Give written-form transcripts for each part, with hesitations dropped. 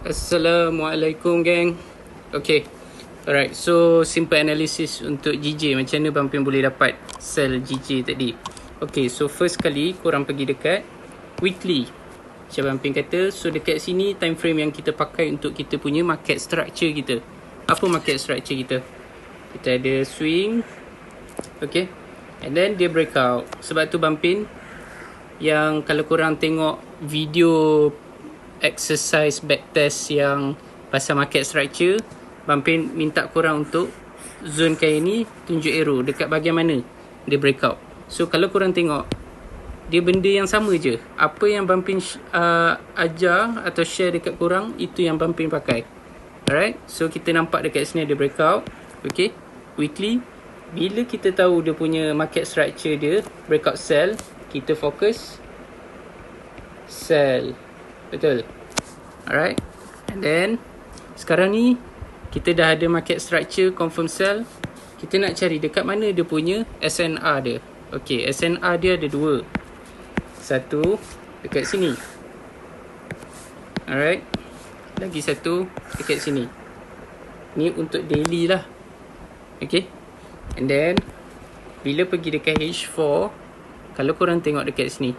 Assalamualaikum geng. Okay, alright, so simple analysis untuk GJ. Macam mana Bampin boleh dapat sell GJ tadi. Okay, so first kali korang pergi dekat weekly. Macam Bampin kata, so dekat sini time frame yang kita pakai untuk kita punya market structure kita. Apa market structure kita? Kita ada swing, okay, and then dia breakout. Sebab tu Bampin, yang kalau korang tengok video exercise backtest yang pasal market structure, Bampin minta korang untuk zone kain ni, tunjuk arrow dekat bahagian mana dia breakout. So kalau korang tengok, dia benda yang sama je. Apa yang Bampin ajar atau share dekat korang, itu yang Bampin pakai. Alright, so kita nampak dekat sini ada breakout. Okay, weekly. Bila kita tahu dia punya market structure dia breakout sell, kita fokus sell. Betul. Alright. And then sekarang ni kita dah ada market structure confirm sell. Kita nak cari dekat mana dia punya SNR dia. Okay, SNR dia ada dua. Satu dekat sini. Alright. Lagi satu dekat sini. Ni untuk daily lah. Okay. And then bila pergi dekat H4, kalau korang tengok dekat sini,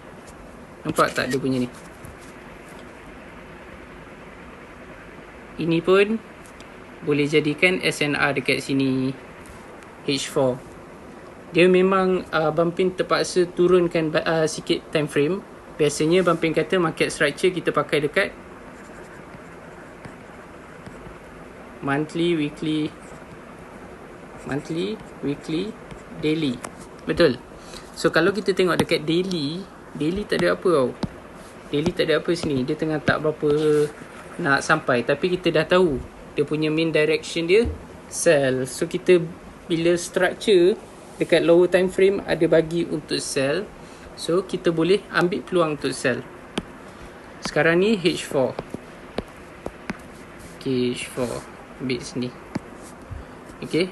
nampak tak dia punya ni? Ini pun boleh jadikan SNR dekat sini, H4. Dia memang Bampin terpaksa turunkan sikit time frame. Biasanya Bampin kata market structure kita pakai dekat monthly, weekly, daily. Betul. So kalau kita tengok dekat daily tak ada apa tau. Daily tak ada apa sini. Dia tengah tak berapa nak sampai, tapi kita dah tahu dia punya main direction dia sell. So kita bila structure dekat lower time frame ada bagi untuk sell, so kita boleh ambil peluang untuk sell. Sekarang ni H4. Okay, H4 ambil sini. Okay,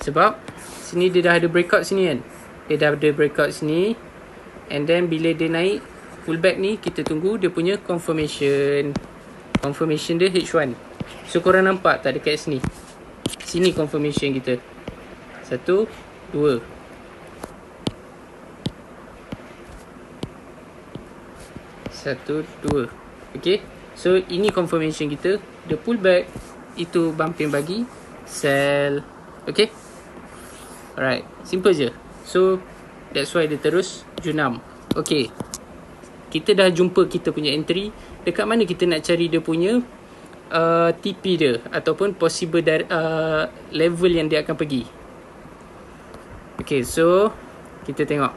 sebab sini dia dah ada breakout sini kan. Dia dah ada breakout sini. And then bila dia naik pullback ni, kita tunggu dia punya confirmation. Confirmation dia H1. So korang nampak tak dekat sini? Sini confirmation kita. 1, 2. Okay. So ini confirmation kita. Dia pullback, itu Bampin bagi sell. Okay. Alright, simple je. So that's why dia terus junam. Okay, kita dah jumpa kita punya entry. Dekat mana kita nak cari dia punya TP dia, ataupun possible level yang dia akan pergi. Okay, so kita tengok.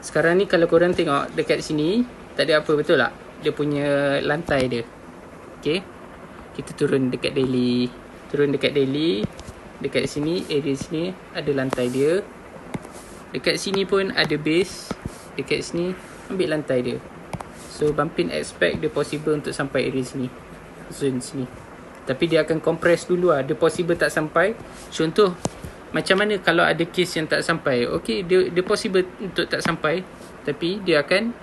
Sekarang ni kalau korang tengok dekat sini, tak ada apa, betul tak? Dia punya lantai dia. Okay, kita turun dekat daily. Dekat sini, area sini ada lantai dia. Dekat sini pun ada base. Dekat sini ambil lantai dia. So Bampin expect dia possible untuk sampai area sini, zone sini. Tapi dia akan compress dulu lah. Dia possible tak sampai. Contoh macam mana kalau ada case yang tak sampai. Okay, dia possible untuk tak sampai, tapi dia akan,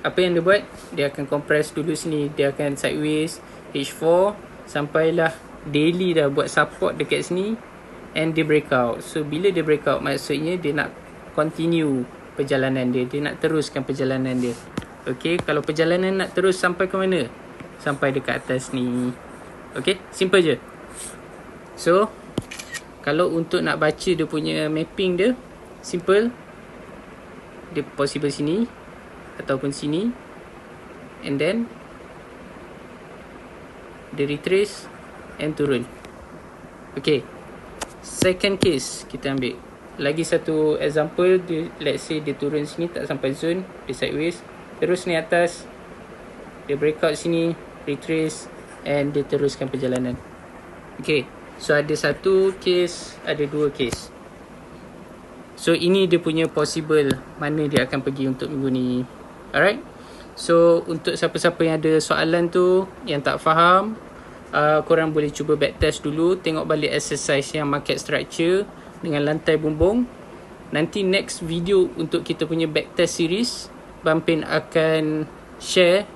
apa yang dia buat, dia akan compress dulu sini. Dia akan sideways H4 sampailah daily dah buat support dekat sini, and dia breakout. So bila dia breakout, maksudnya dia nak continue perjalanan dia. Dia nak teruskan perjalanan dia. Okay, kalau perjalanan nak terus sampai ke mana? Sampai dekat atas ni. Okay, simple je. So kalau untuk nak baca dia punya mapping dia, simple. Dia possible sini ataupun sini, and then dia retrace and turun. Okay, second case kita ambil lagi satu example. Dia, let's say dia turun sini tak sampai zone, dia sideways, terus ni atas, dia breakout sini, retrace, and dia teruskan perjalanan. Okay, so ada satu case, ada dua case. So ini dia punya possible mana dia akan pergi untuk minggu ni. Alright, so untuk siapa-siapa yang ada soalan tu, yang tak faham, korang boleh cuba backtest dulu. Tengok balik exercise yang market structure dengan lantai bumbung. Nanti next video untuk kita punya backtest series, Bampin akan share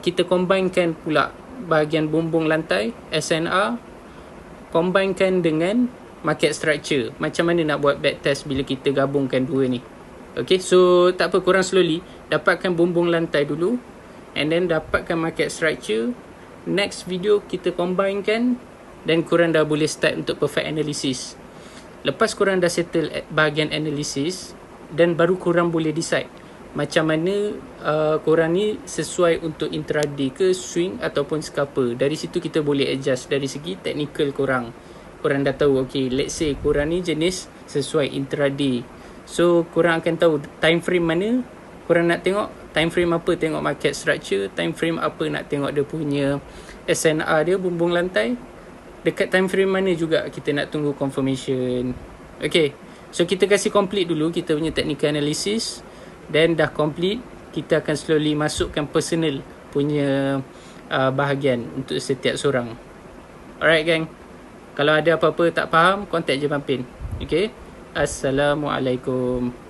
kita combinekan pula bahagian bumbung lantai SNR, combinekan dengan market structure. Macam mana nak buat backtest bila kita gabungkan dua ni. Okay, so tak apa, korang slowly dapatkan bumbung lantai dulu, and then dapatkan market structure. Next video kita combinekan, dan korang dah boleh start untuk perfect analysis. Lepas korang dah settle bahagian analysis, dan baru korang boleh decide macam mana korang ni sesuai untuk intraday ke, swing ataupun scalper. Dari situ kita boleh adjust dari segi technical korang. Korang dah tahu, okay, let's say korang ni jenis sesuai intraday, so korang akan tahu time frame mana korang nak tengok, time frame apa tengok market structure, time frame apa nak tengok dia punya SNR dia, bumbung lantai. Dekat time frame mana juga kita nak tunggu confirmation. Okay, so kita kasih complete dulu kita punya technical analysis. Dan dah complete, kita akan slowly masukkan personal punya bahagian untuk setiap seorang. Alright gang, kalau ada apa-apa tak faham, contact je Pampin. Okay, Assalamualaikum.